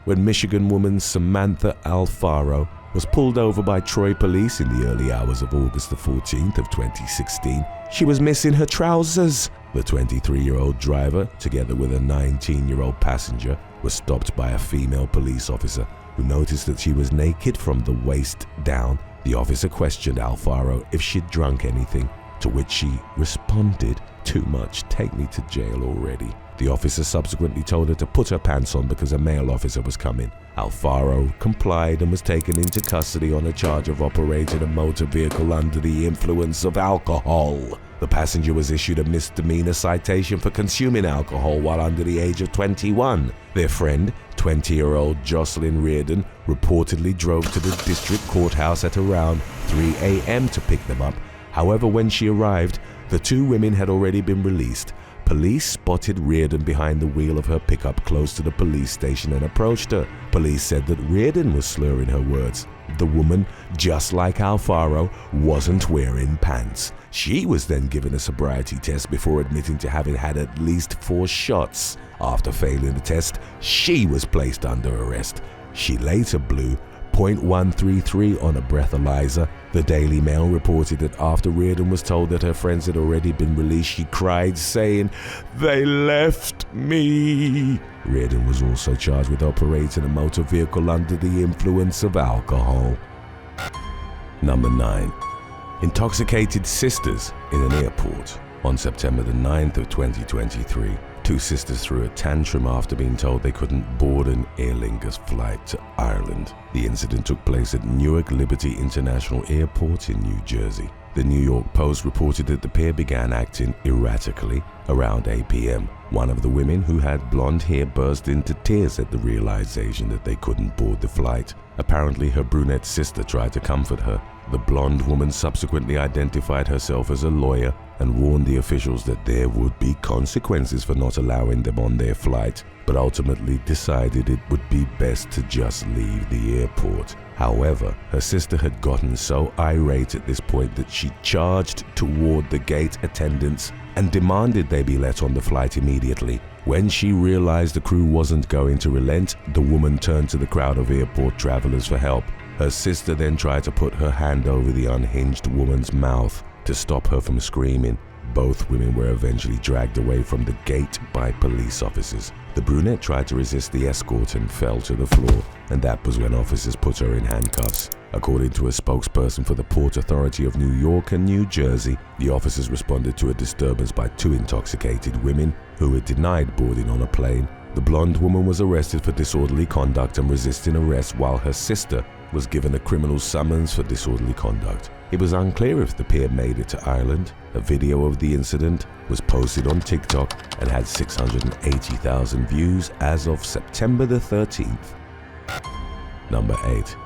when Michigan woman Samantha Alfaro was pulled over by Troy police in the early hours of August the 14th of 2016. She was missing her trousers. The 23-year-old driver, together with a 19-year-old passenger, was stopped by a female police officer who noticed that she was naked from the waist down. The officer questioned Alfaro if she'd drunk anything, to which she responded, "Too much, take me to jail already." The officer subsequently told her to put her pants on because a male officer was coming. Alfaro complied and was taken into custody on a charge of operating a motor vehicle under the influence of alcohol. The passenger was issued a misdemeanor citation for consuming alcohol while under the age of 21. Their friend, 20-year-old Jocelyn Reardon, reportedly drove to the district courthouse at around 3 a.m. to pick them up. However, when she arrived, the two women had already been released. Police spotted Reardon behind the wheel of her pickup close to the police station and approached her. Police said that Reardon was slurring her words. The woman, just like Alfaro, wasn't wearing pants. She was then given a sobriety test before admitting to having had at least 4 shots. After failing the test, she was placed under arrest. She later blew .133 on a breathalyzer. The Daily Mail reported that after Reardon was told that her friends had already been released, she cried, saying, "They left me." Reardon was also charged with operating a motor vehicle under the influence of alcohol. Number 9. Intoxicated sisters in an airport. On September the 9th of 2023, 2 sisters threw a tantrum after being told they couldn't board an Aer Lingus flight to Ireland. The incident took place at Newark Liberty International Airport in New Jersey. The New York Post reported that the pair began acting erratically around 8 p.m. One of the women, who had blonde hair, burst into tears at the realization that they couldn't board the flight. Apparently, her brunette sister tried to comfort her. The blonde woman subsequently identified herself as a lawyer and warned the officials that there would be consequences for not allowing them on their flight, but ultimately decided it would be best to just leave the airport. However, her sister had gotten so irate at this point that she charged toward the gate attendants and demanded they be let on the flight immediately. When she realized the crew wasn't going to relent, the woman turned to the crowd of airport travelers for help. Her sister then tried to put her hand over the unhinged woman's mouth to stop her from screaming. Both women were eventually dragged away from the gate by police officers. The brunette tried to resist the escort and fell to the floor, and that was when officers put her in handcuffs. According to a spokesperson for the Port Authority of New York and New Jersey, the officers responded to a disturbance by 2 intoxicated women who had denied boarding on a plane. The blonde woman was arrested for disorderly conduct and resisting arrest, while her sister was given a criminal summons for disorderly conduct. It was unclear if the pair made it to Ireland. A video of the incident was posted on TikTok and had 680,000 views as of September the 13th. Number 8.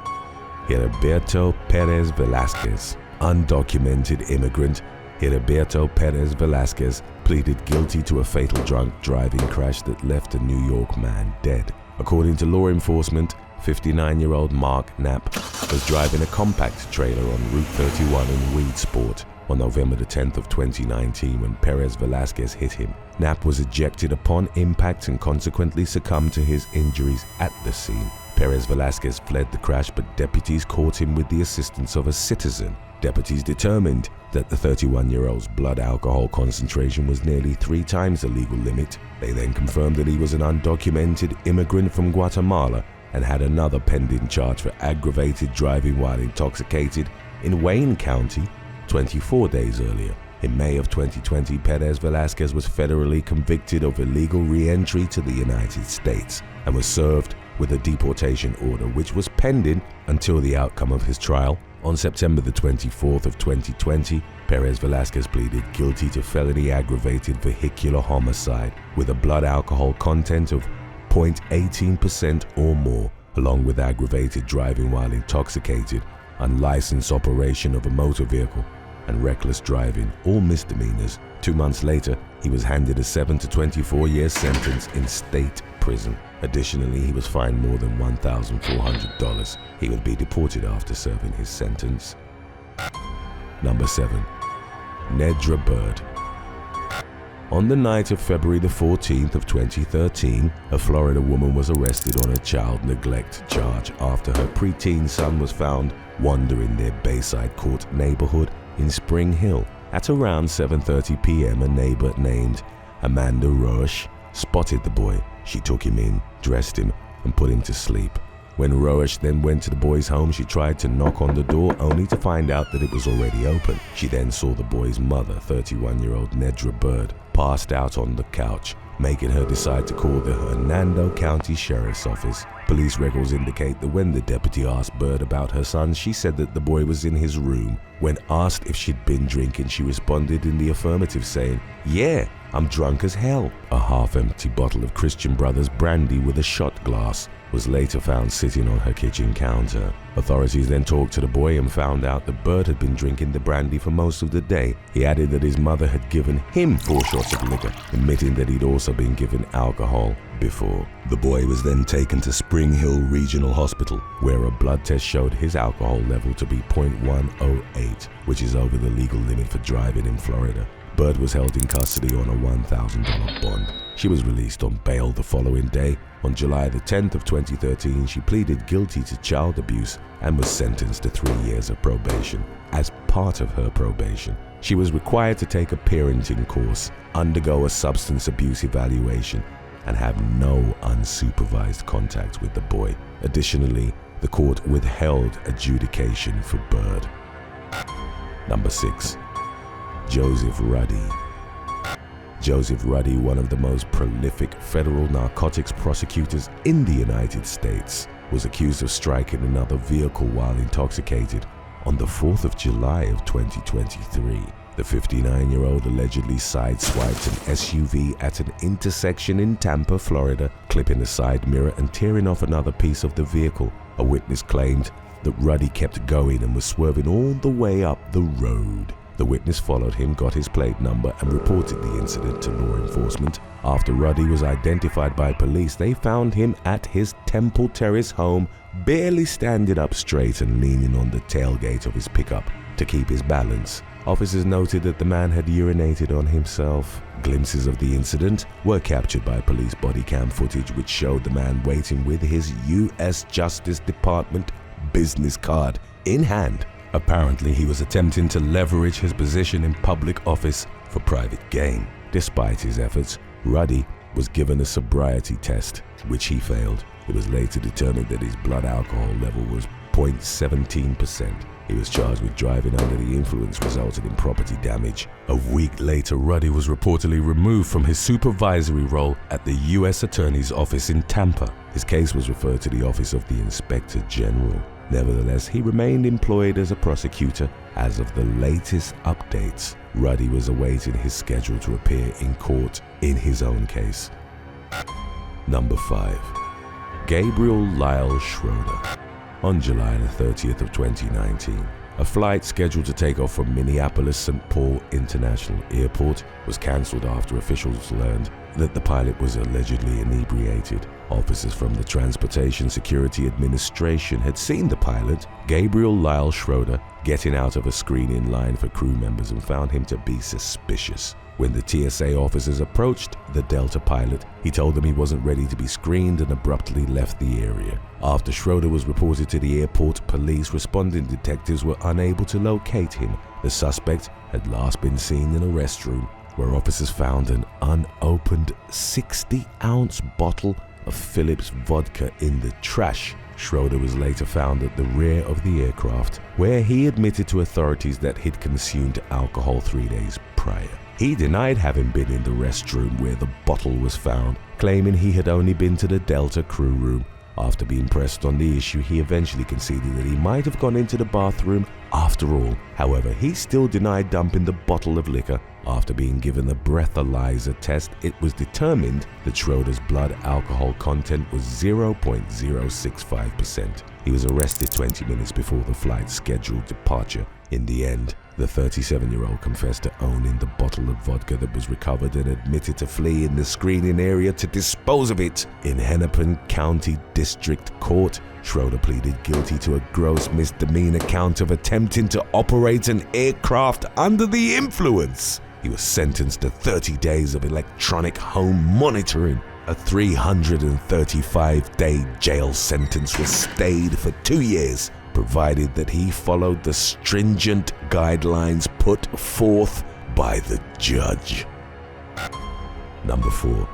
Heriberto Perez Velasquez. Undocumented immigrant Heriberto Perez Velasquez pleaded guilty to a fatal drunk driving crash that left a New York man dead. According to law enforcement, 59-year-old Mark Knapp was driving a compact trailer on Route 31 in Weedsport on November the 10th of 2019 when Perez Velasquez hit him. Knapp was ejected upon impact and consequently succumbed to his injuries at the scene. Perez Velasquez fled the crash, but deputies caught him with the assistance of a citizen. Deputies determined that the 31-year-old's blood alcohol concentration was nearly 3 times the legal limit. They then confirmed that he was an undocumented immigrant from Guatemala and had another pending charge for aggravated driving while intoxicated in Wayne County 24 days earlier. In May of 2020, Perez Velasquez was federally convicted of illegal re-entry to the United States and was served with a deportation order, which was pending until the outcome of his trial. On September the 24th of 2020, Perez Velasquez pleaded guilty to felony aggravated vehicular homicide with a blood alcohol content of 0.18% or more, along with aggravated driving while intoxicated, unlicensed operation of a motor vehicle, and reckless driving, all misdemeanors. 2 months later, he was handed a 7 to 24-year sentence in state prison. Additionally, he was fined more than $1,400. He would be deported after serving his sentence. Number 7. Nedra Bird. On the night of February the 14th of 2013, a Florida woman was arrested on a child neglect charge after her preteen son was found wandering their Bayside Court neighborhood in Spring Hill. At around 7:30 p.m., a neighbor named Amanda Roche spotted the boy. She took him in, dressed him, and put him to sleep. When Roche then went to the boy's home, she tried to knock on the door only to find out that it was already open. She then saw the boy's mother, 31-year-old Nedra Bird, passed out on the couch, making her decide to call the Hernando County Sheriff's Office. Police records indicate that when the deputy asked Bird about her son, she said that the boy was in his room. When asked if she'd been drinking, she responded in the affirmative, saying, "Yeah, I'm drunk as hell." A half-empty bottle of Christian Brothers brandy with a shot glass was later found sitting on her kitchen counter. Authorities then talked to the boy and found out that Bird had been drinking the brandy for most of the day. He added that his mother had given him 4 shots of liquor, admitting that he'd also been given alcohol before. The boy was then taken to Spring Hill Regional Hospital, where a blood test showed his alcohol level to be 0.108, which is over the legal limit for driving in Florida. Bird was held in custody on a $1,000 bond. She was released on bail the following day. On July the 10th of 2013, she pleaded guilty to child abuse and was sentenced to 3 years of probation. As part of her probation, she was required to take a parenting course, undergo a substance abuse evaluation, and have no unsupervised contact with the boy. Additionally, the court withheld adjudication for Bird. Number 6. Joseph Ruddy. Joseph Ruddy, one of the most prolific federal narcotics prosecutors in the United States, was accused of striking another vehicle while intoxicated on the 4th of July of 2023. The 59-year-old allegedly sideswiped an SUV at an intersection in Tampa, Florida, clipping the side mirror and tearing off another piece of the vehicle. A witness claimed that Ruddy kept going and was swerving all the way up the road. The witness followed him, got his plate number, and reported the incident to law enforcement. After Ruddy was identified by police, they found him at his Temple Terrace home, barely standing up straight and leaning on the tailgate of his pickup to keep his balance. Officers noted that the man had urinated on himself. Glimpses of the incident were captured by police body cam footage, which showed the man waiting with his U.S. Justice Department business card in hand. Apparently, he was attempting to leverage his position in public office for private gain. Despite his efforts, Ruddy was given a sobriety test, which he failed. It was later determined that his blood alcohol level was 0.17%. He was charged with driving under the influence, resulting in property damage. A week later, Ruddy was reportedly removed from his supervisory role at the U.S. Attorney's Office in Tampa. His case was referred to the Office of the Inspector General. Nevertheless, he remained employed as a prosecutor. As of the latest updates, Ruddy was awaiting his schedule to appear in court in his own case. Number 5. Gabriel Lyle Schroeder. On July the 30th of 2019, a flight scheduled to take off from Minneapolis St. Paul International Airport was cancelled after officials learned that the pilot was allegedly inebriated. Officers from the Transportation Security Administration had seen the pilot, Gabriel Lyle Schroeder, getting out of a screening line for crew members and found him to be suspicious. When the TSA officers approached the Delta pilot, he told them he wasn't ready to be screened and abruptly left the area. After Schroeder was reported to the airport police, responding detectives were unable to locate him. The suspect had last been seen in a restroom, where officers found an unopened 60-ounce bottle of Phillips vodka in the trash. Schroeder was later found at the rear of the aircraft, where he admitted to authorities that he'd consumed alcohol 3 days prior. He denied having been in the restroom where the bottle was found, claiming he had only been to the Delta crew room. After being pressed on the issue, he eventually conceded that he might have gone into the bathroom after all. However, he still denied dumping the bottle of liquor. After being given a breathalyzer test, it was determined that Schroeder's blood alcohol content was 0.065%. He was arrested 20 minutes before the flight's scheduled departure. In the end, the 37-year-old confessed to owning the bottle of vodka that was recovered and admitted to flee in the screening area to dispose of it. In Hennepin County District Court, Schroeder pleaded guilty to a gross misdemeanor count of attempting to operate an aircraft under the influence. he was sentenced to 30 days of electronic home monitoring. A 335-day jail sentence was stayed for 2 years, provided that he followed the stringent guidelines put forth by the judge. Number 4.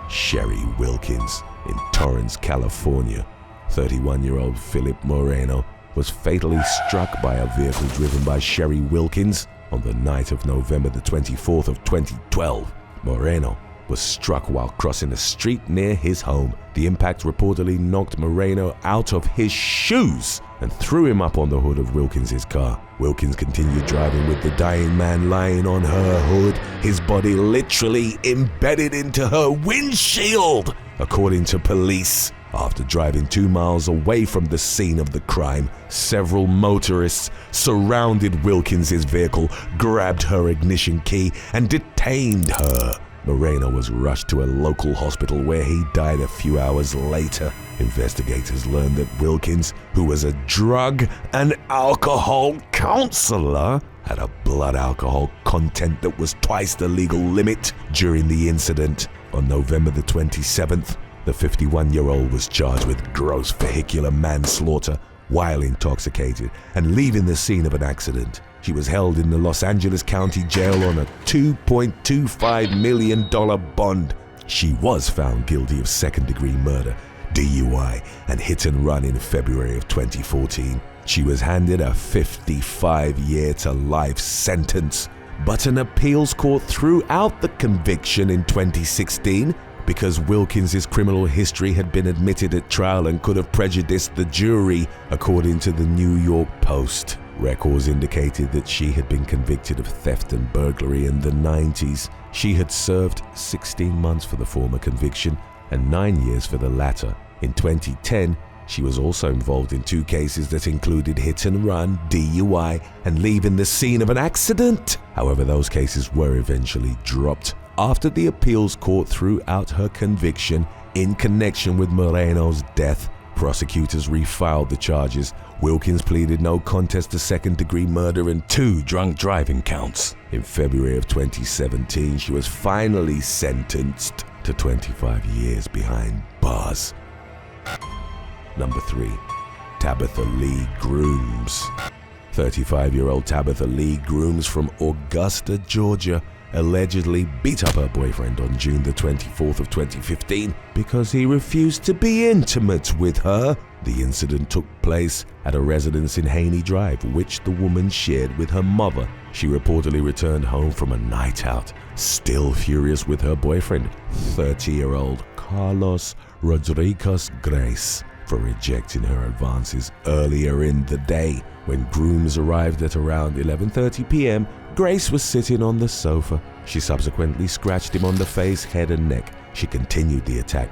Sherry Wilkins. In Torrance, California, 31-year-old Philip Moreno was fatally struck by a vehicle driven by Sherry Wilkins on the night of November the 24th of 2012. Moreno was struck while crossing a street near his home. The impact reportedly knocked Moreno out of his shoes and threw him up on the hood of Wilkins' car. Wilkins continued driving with the dying man lying on her hood, his body literally embedded into her windshield. According to police, after driving 2 miles away from the scene of the crime, several motorists surrounded Wilkins' vehicle, grabbed her ignition key, and detained her. Moreno was rushed to a local hospital where he died a few hours later. Investigators learned that Wilkins, who was a drug and alcohol counselor, had a blood alcohol content that was twice the legal limit. During the incident, on November the 27th, the 51-year-old was charged with gross vehicular manslaughter while intoxicated and leaving the scene of an accident. She was held in the Los Angeles County Jail on a $2.25 million bond. She was found guilty of second-degree murder, DUI, and hit and run in February of 2014. She was handed a 55-year-to-life sentence, but an appeals court threw out the conviction in 2016 because Wilkins' criminal history had been admitted at trial and could have prejudiced the jury, according to the New York Post. Records indicated that she had been convicted of theft and burglary in the 90s. She had served 16 months for the former conviction and 9 years for the latter. In 2010, she was also involved in 2 cases that included hit and run, DUI, and leaving the scene of an accident. However, those cases were eventually dropped after the appeals court threw out her conviction in connection with Moreno's death. Prosecutors refiled the charges. Wilkins pleaded no contest to second-degree murder and 2 drunk driving counts. In February of 2017, she was finally sentenced to 25 years behind bars. Number 3. Tabitha Lee Grooms. 35-year-old Tabitha Lee Grooms from Augusta, Georgia, allegedly beat up her boyfriend on June the 24th of 2015 because he refused to be intimate with her. The incident took place at a residence in Haney Drive, which the woman shared with her mother. She reportedly returned home from a night out, still furious with her boyfriend, 30-year-old Carlos Rodriguez Grace, for rejecting her advances earlier in the day. When Grooms arrived at around 11:30 p.m., Grace was sitting on the sofa. She subsequently scratched him on the face, head, and neck. She continued the attack,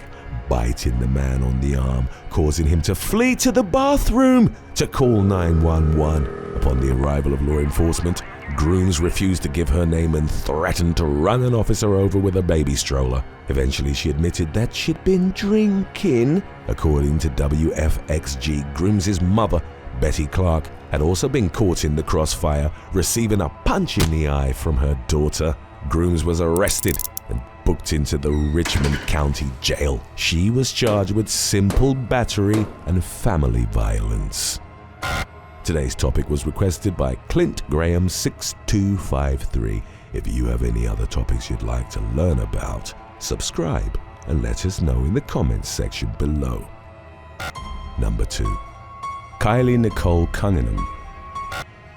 biting the man on the arm, causing him to flee to the bathroom to call 911. Upon the arrival of law enforcement, Grooms refused to give her name and threatened to run an officer over with a baby stroller. Eventually, she admitted that she'd been drinking. According to WFXG, Grooms' mother, Betty Clark, had also been caught in the crossfire, receiving a punch in the eye from her daughter. Grooms was arrested and booked into the Richmond County Jail. She was charged with simple battery and family violence. Today's topic was requested by Clint Graham 6253. If you have any other topics you'd like to learn about, subscribe and let us know in the comments section below. Number 2. Kylie Nicole Cunningham.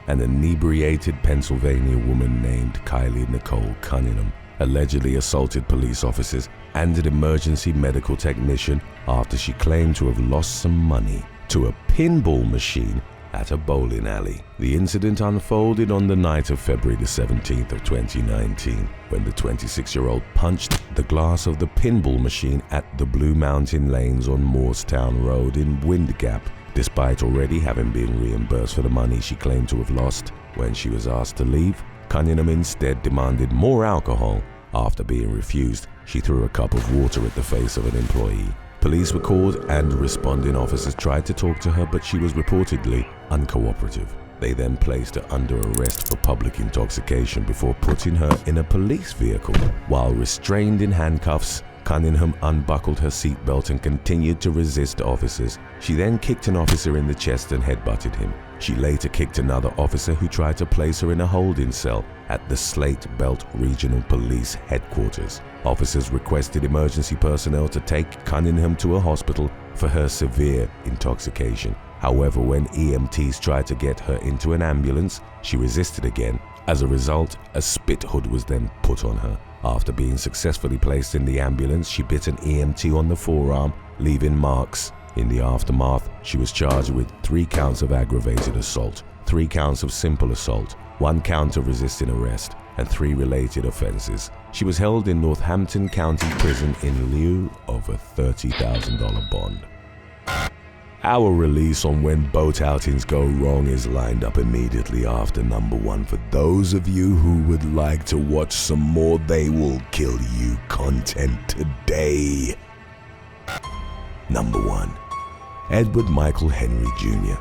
An inebriated Pennsylvania woman named Kylie Nicole Cunningham allegedly assaulted police officers and an emergency medical technician after she claimed to have lost some money to a pinball machine at a bowling alley. The incident unfolded on the night of February the 17th of 2019, when the 26-year-old punched the glass of the pinball machine at the Blue Mountain Lanes on Moorestown Road in Wind Gap. Despite already having been reimbursed for the money she claimed to have lost, when she was asked to leave, Cunningham instead demanded more alcohol. After being refused, she threw a cup of water at the face of an employee. Police were called and responding officers tried to talk to her, but she was reportedly uncooperative. They then placed her under arrest for public intoxication before putting her in a police vehicle. While restrained in handcuffs, Cunningham unbuckled her seatbelt and continued to resist officers. She then kicked an officer in the chest and headbutted him. She later kicked another officer who tried to place her in a holding cell at the Slate Belt Regional Police Headquarters. Officers requested emergency personnel to take Cunningham to a hospital for her severe intoxication. However, when EMTs tried to get her into an ambulance, she resisted again. As a result, a spit hood was then put on her. After being successfully placed in the ambulance, she bit an EMT on the forearm, leaving marks. In the aftermath, she was charged with 3 counts of aggravated assault, 3 counts of simple assault, 1 count of resisting arrest, and 3 related offenses. She was held in Northampton County Prison in lieu of a $30,000 bond. Our release on When Boat Outings Go Wrong is lined up immediately after number 1 for those of you who would like to watch some more They Will Kill You content today. Number 1. Edward Michael Henry Jr.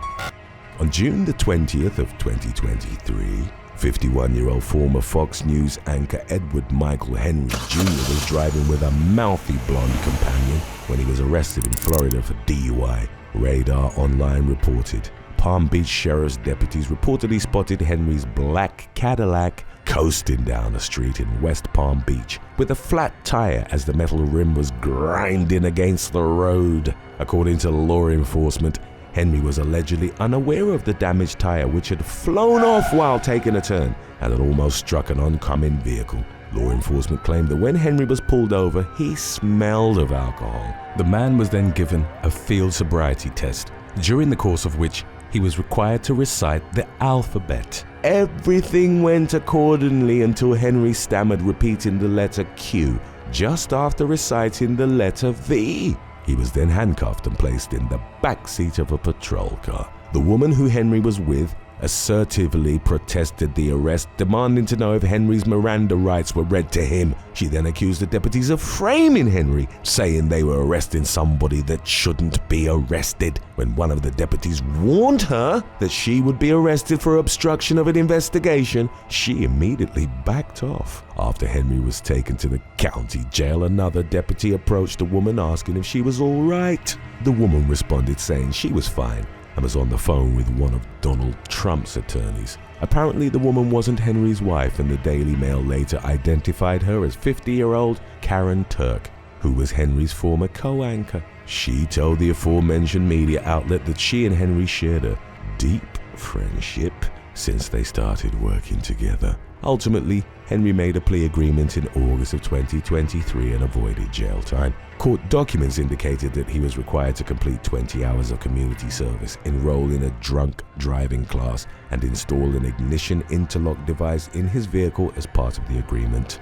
On June the 20th of 2023, 51-year-old former Fox News anchor Edward Michael Henry Jr. was driving with a mouthy blonde companion when he was arrested in Florida for DUI. Radar Online reported Palm Beach Sheriff's deputies reportedly spotted Henry's black Cadillac coasting down a street in West Palm Beach with a flat tire as the metal rim was grinding against the road. According to law enforcement, Henry was allegedly unaware of the damaged tire, which had flown off while taking a turn and had almost struck an oncoming vehicle. Law enforcement claimed that when Henry was pulled over, he smelled of alcohol. The man was then given a field sobriety test, during the course of which he was required to recite the alphabet. Everything went accordingly until Henry stammered, repeating the letter Q just after reciting the letter V. He was then handcuffed and placed in the back seat of a patrol car. The woman who Henry was with assertively protested the arrest, demanding to know if Henry's Miranda rights were read to him. She then accused the deputies of framing Henry, saying they were arresting somebody that shouldn't be arrested. When one of the deputies warned her that she would be arrested for obstruction of an investigation, she immediately backed off. After Henry was taken to the county jail, another deputy approached the woman asking if she was all right. The woman responded saying she was fine and was on the phone with one of Donald Trump's attorneys. Apparently, the woman wasn't Henry's wife, and the Daily Mail later identified her as 50-year-old Karen Turk, who was Henry's former co-anchor. She told the aforementioned media outlet that she and Henry shared a deep friendship since they started working together. Ultimately, Henry made a plea agreement in August of 2023 and avoided jail time. Court documents indicated that he was required to complete 20 hours of community service, enroll in a drunk driving class, and install an ignition interlock device in his vehicle as part of the agreement.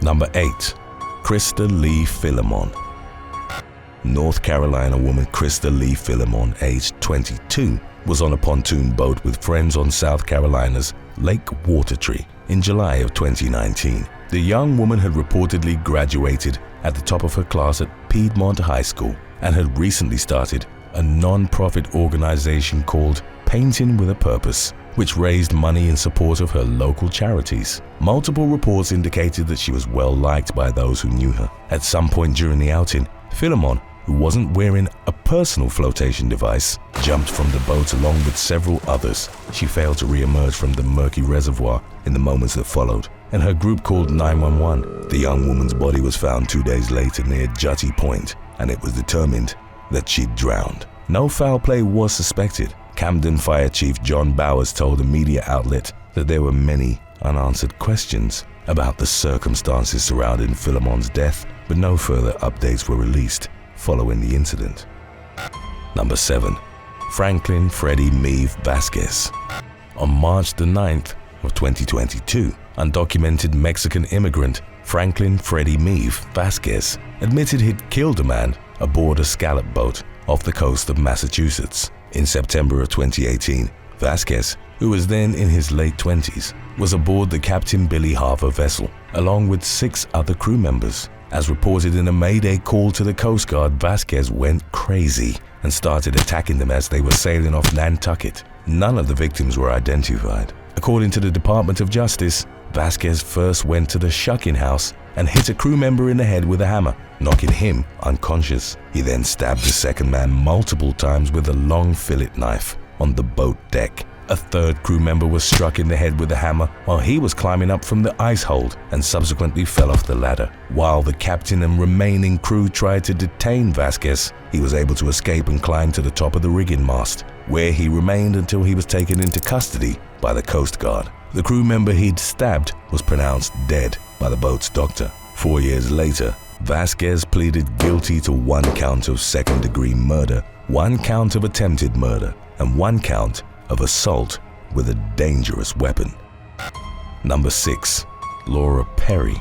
Number 8. Krista Lee Philemon. North Carolina woman Krista Lee Philemon, aged 22, was on a pontoon boat with friends on South Carolina's Lake Watertree in July of 2019. The young woman had reportedly graduated at the top of her class at Piedmont High School and had recently started a non-profit organization called Painting with a Purpose, which raised money in support of her local charities. Multiple reports indicated that she was well liked by those who knew her. At some point during the outing, Philemon, who wasn't wearing a personal flotation device, jumped from the boat along with several others. She failed to re-emerge from the murky reservoir in the moments that followed, and her group called 911. The young woman's body was found 2 days later near Jutty Point, and it was determined that she'd drowned. No foul play was suspected. Camden Fire Chief John Bowers told a media outlet that there were many unanswered questions about the circumstances surrounding Philemon's death, but no further updates were released following the incident. Number 7. Franklin Freddie Meave Vasquez. On March the 9th of 2022, undocumented Mexican immigrant Franklin Freddie Meave Vasquez admitted he'd killed a man aboard a scallop boat off the coast of Massachusetts. In September of 2018, Vasquez, who was then in his late 20s, was aboard the Captain Billy Harper vessel, along with 6 other crew members. As reported in a Mayday call to the Coast Guard, Vasquez went crazy and started attacking them as they were sailing off Nantucket none of the victims were identified. According to the Department of Justice, Vasquez first went to the shucking house and hit a crew member in the head with a hammer, knocking him unconscious. He then stabbed the second man multiple times with a long fillet knife on the boat deck. A third crew member was struck in the head with a hammer while he was climbing up from the ice hold and subsequently fell off the ladder. While the captain and remaining crew tried to detain Vasquez, he was able to escape and climb to the top of the rigging mast, where he remained until he was taken into custody by the Coast Guard. The crew member he'd stabbed was pronounced dead by the boat's doctor. 4 years later, Vasquez pleaded guilty to 1 count of second-degree murder, 1 count of attempted murder, and 1 count of assault with a dangerous weapon. Number 6. Laura Perry.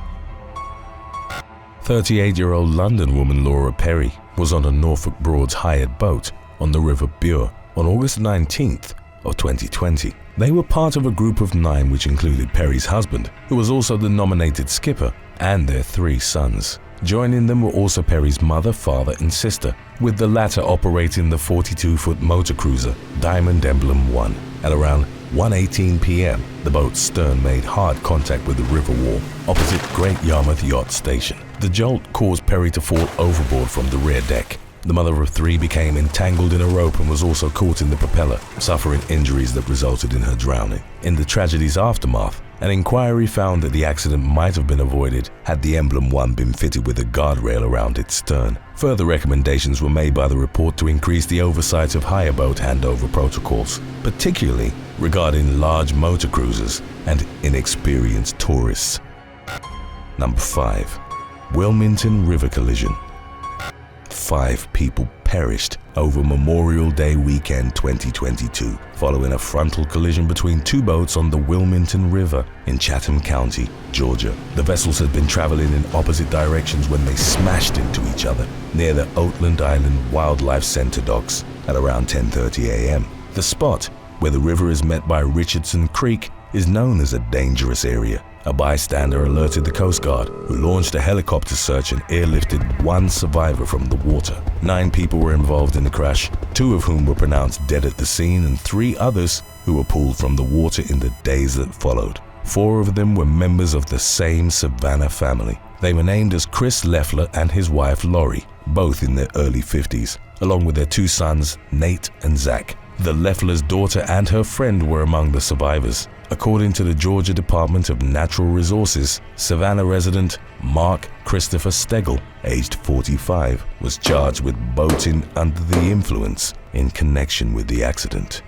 38-year-old London woman Laura Perry was on a Norfolk Broads hired boat on the River Bure on August 19th of 2020. They were part of a group of 9 which included Perry's husband, who was also the nominated skipper, and their 3 sons. Joining them were also Perry's mother, father, and sister, with the latter operating the 42-foot motor cruiser Diamond Emblem 1. At around 1:18 p.m., the boat's stern made hard contact with the river wall opposite Great Yarmouth Yacht Station. The jolt caused Perry to fall overboard from the rear deck. The mother of 3 became entangled in a rope and was also caught in the propeller, suffering injuries that resulted in her drowning. In the tragedy's aftermath, an inquiry found that the accident might have been avoided had the Emblem 1 been fitted with a guardrail around its stern. Further recommendations were made by the report to increase the oversight of hire boat handover protocols, particularly regarding large motor cruisers and inexperienced tourists. Number 5. Wilmington River Collision. 5 people perished over Memorial Day weekend 2022 following a frontal collision between 2 boats on the Wilmington River in Chatham County, Georgia. The vessels had been traveling in opposite directions when they smashed into each other near the Oatland Island Wildlife Center docks at around 10:30 a.m. The spot, where the river is met by Richardson Creek, is known as a dangerous area. A bystander alerted the Coast Guard, who launched a helicopter search and airlifted 1 survivor from the water. 9 people were involved in the crash, 2 of whom were pronounced dead at the scene and 3 others who were pulled from the water in the days that followed. 4 of them were members of the same Savannah family. They were named as Chris Leffler and his wife Lori, both in their early 50s, along with their 2 sons, Nate and Zach. The Leffler's daughter and her friend were among the survivors. According to the Georgia Department of Natural Resources, Savannah resident Mark Christopher Stegel, aged 45, was charged with boating under the influence in connection with the accident.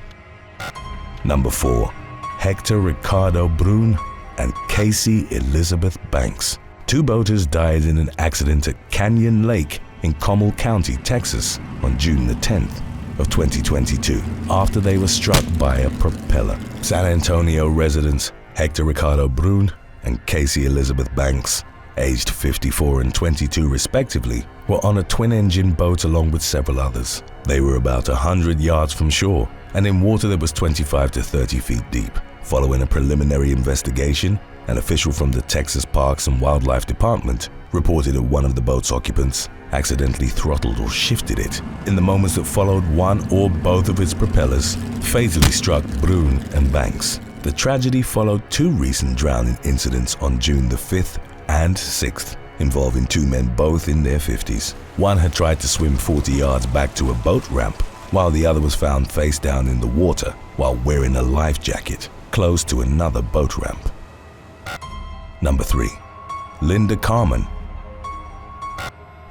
Number 4. Hector Ricardo Brun and Casey Elizabeth Banks. 2 boaters died in an accident at Canyon Lake in Comal County, Texas on June the 10th. Of 2022 after they were struck by a propeller. San Antonio residents Hector Ricardo Brun and Casey Elizabeth Banks, aged 54 and 22 respectively, were on a twin-engine boat along with several others. They were about 100 yards from shore and in water that was 25 to 30 feet deep. Following a preliminary investigation, an official from the Texas Parks and Wildlife Department reported that one of the boat's occupants accidentally throttled or shifted it. In the moments that followed, one or both of its propellers fatally struck Brun and Banks. The tragedy followed 2 recent drowning incidents on June the 5th and 6th, involving 2 men both in their 50s. One had tried to swim 40 yards back to a boat ramp, while the other was found face down in the water while wearing a life jacket close to another boat ramp. Number 3. Linda Carmen.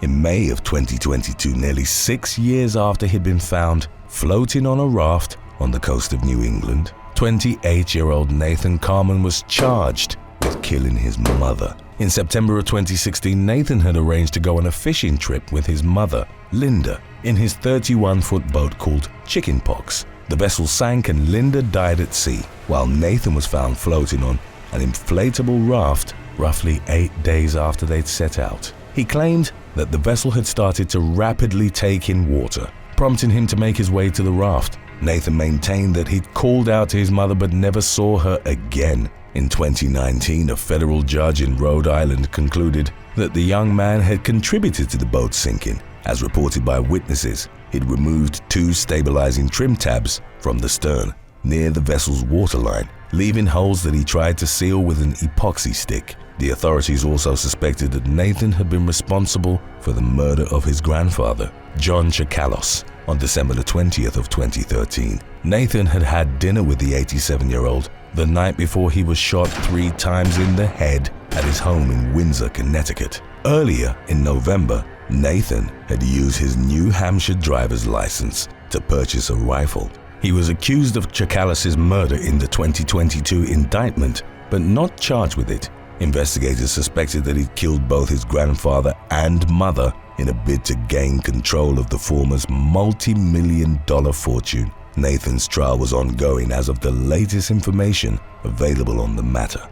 In May of 2022, nearly 6 years after he'd been found floating on a raft on the coast of New England, 28-year-old Nathan Carmen was charged with killing his mother. In September of 2016, Nathan had arranged to go on a fishing trip with his mother, Linda, in his 31-foot boat called Chicken Pox. The vessel sank and Linda died at sea, while Nathan was found floating on an inflatable raft roughly 8 days after they'd set out. He claimed that the vessel had started to rapidly take in water, prompting him to make his way to the raft. Nathan maintained that he'd called out to his mother but never saw her again. In 2019, a federal judge in Rhode Island concluded that the young man had contributed to the boat sinking. As reported by witnesses, he'd removed 2 stabilizing trim tabs from the stern. near the vessel's waterline, leaving holes that he tried to seal with an epoxy stick. The authorities also suspected that Nathan had been responsible for the murder of his grandfather, John Chakalos. On December the 20th of 2013, Nathan had had dinner with the 87-year-old the night before he was shot 3 times in the head at his home in Windsor, Connecticut. Earlier in November, Nathan had used his New Hampshire driver's license to purchase a rifle. He was accused of Chakalos' murder in the 2022 indictment, but not charged with it. Investigators suspected that he'd killed both his grandfather and mother in a bid to gain control of the former's multi-million-dollar fortune. Nathan's trial was ongoing as of the latest information available on the matter.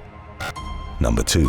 Number 2.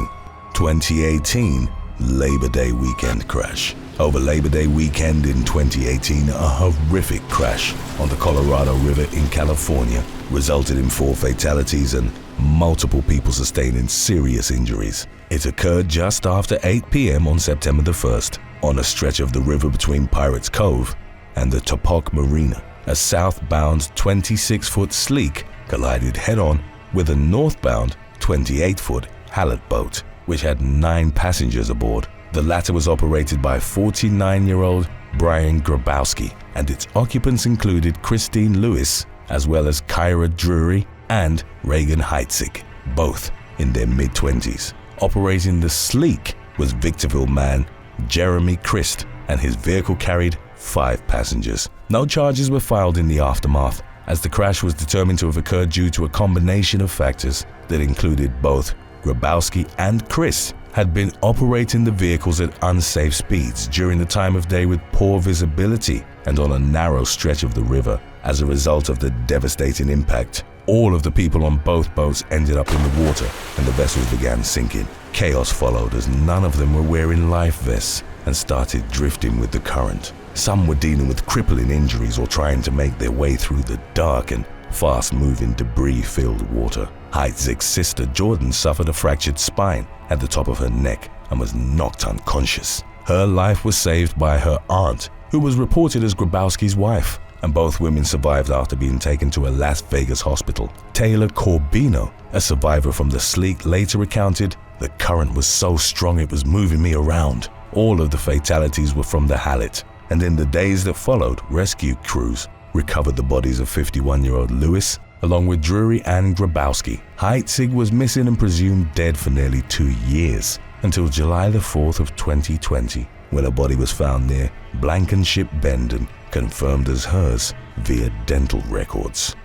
2018 Labor Day weekend crash. Over Labor Day weekend in 2018, a horrific crash on the Colorado River in California resulted in 4 fatalities and multiple people sustaining serious injuries. It occurred just after 8 p.m. on September the 1st on a stretch of the river between Pirates Cove and the Topok Marina. A southbound 26-foot sleek collided head-on with a northbound 28-foot hallet boat, which had 9 passengers aboard. The latter was operated by 49-year-old Brian Grabowski, and its occupants included Christine Lewis, as well as Kyra Drury and Reagan Heitzig, both in their mid-20s. Operating the sleek was Victorville man Jeremy Christ, and his vehicle carried 5 passengers. No charges were filed in the aftermath, as the crash was determined to have occurred due to a combination of factors that included both Grabowski and Chris had been operating the vehicles at unsafe speeds during the time of day with poor visibility and on a narrow stretch of the river. As a result of the devastating impact, all of the people on both boats ended up in the water and the vessels began sinking. Chaos followed as none of them were wearing life vests and started drifting with the current. Some were dealing with crippling injuries or trying to make their way through the dark and fast-moving debris-filled water. Heitzig's sister Jordan suffered a fractured spine at the top of her neck and was knocked unconscious. Her life was saved by her aunt, who was reported as Grabowski's wife, and both women survived after being taken to a Las Vegas hospital. Taylor Corbino, a survivor from the sleek, later recounted, "The current was so strong it was moving me around." All of the fatalities were from the hallet, and in the days that followed, rescue crews recovered the bodies of 51-year-old Lewis, along with Drury and Grabowski. Heitzig was missing and presumed dead for nearly 2 years, until July the 4th of 2020, when a body was found near Blankenship Bend and confirmed as hers via dental records.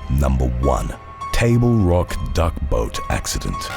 Number 1. Table Rock Duck Boat Accident.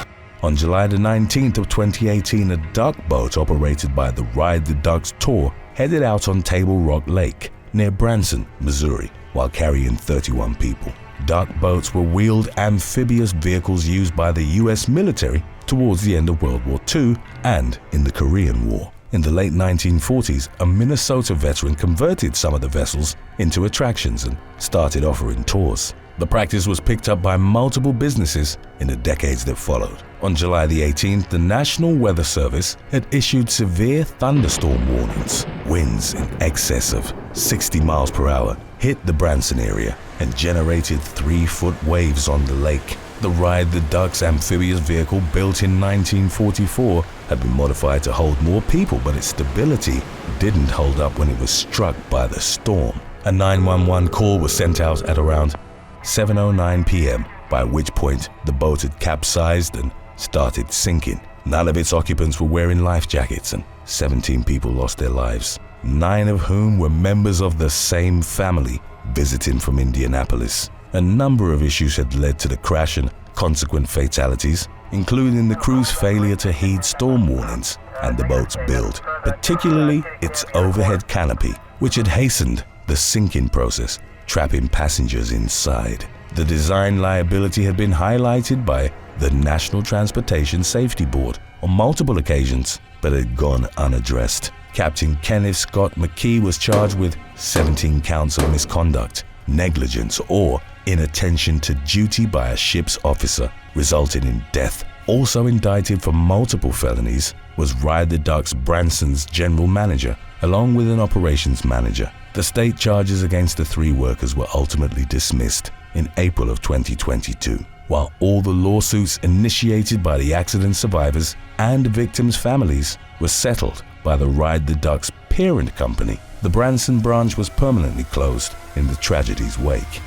On July the 19th of 2018, a duck boat operated by the Ride the Ducks tour headed out on Table Rock Lake near Branson, Missouri, while carrying 31 people. Duck boats were wheeled amphibious vehicles used by the U.S. military towards the end of World War II and in the Korean War. In the late 1940s, a Minnesota veteran converted some of the vessels into attractions and started offering tours. The practice was picked up by multiple businesses in the decades that followed. On July the 18th, the National Weather Service had issued severe thunderstorm warnings. Winds in excess of 60 miles per hour hit the Branson area and generated 3-foot waves on the lake. The Ride the Ducks amphibious vehicle, built in 1944, had been modified to hold more people, but its stability didn't hold up when it was struck by the storm. A 911 call was sent out at around 7:09 p.m., by which point the boat had capsized and started sinking. None of its occupants were wearing life jackets, and 17 people lost their lives, 9 of whom were members of the same family visiting from Indianapolis. A number of issues had led to the crash and consequent fatalities, including the crew's failure to heed storm warnings and the boat's build, particularly its overhead canopy, which had hastened the sinking process, trapping passengers inside. The design liability had been highlighted by the National Transportation Safety Board on multiple occasions, but had gone unaddressed. Captain Kenneth Scott McKee was charged with 17 counts of misconduct, negligence, or inattention to duty by a ship's officer, resulting in death. Also indicted for multiple felonies was Ride the Ducks Branson's general manager, along with an operations manager. The state charges against the 3 workers were ultimately dismissed, in April of 2022. While all the lawsuits initiated by the accident survivors and victims' families were settled by the Ride the Ducks parent company, the Branson branch was permanently closed in the tragedy's wake.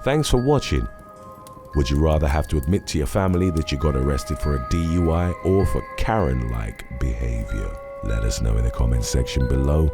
Thanks for watching. Would you rather have to admit to your family that you got arrested for a DUI or for Karen-like behavior? Let us know in the comments section below.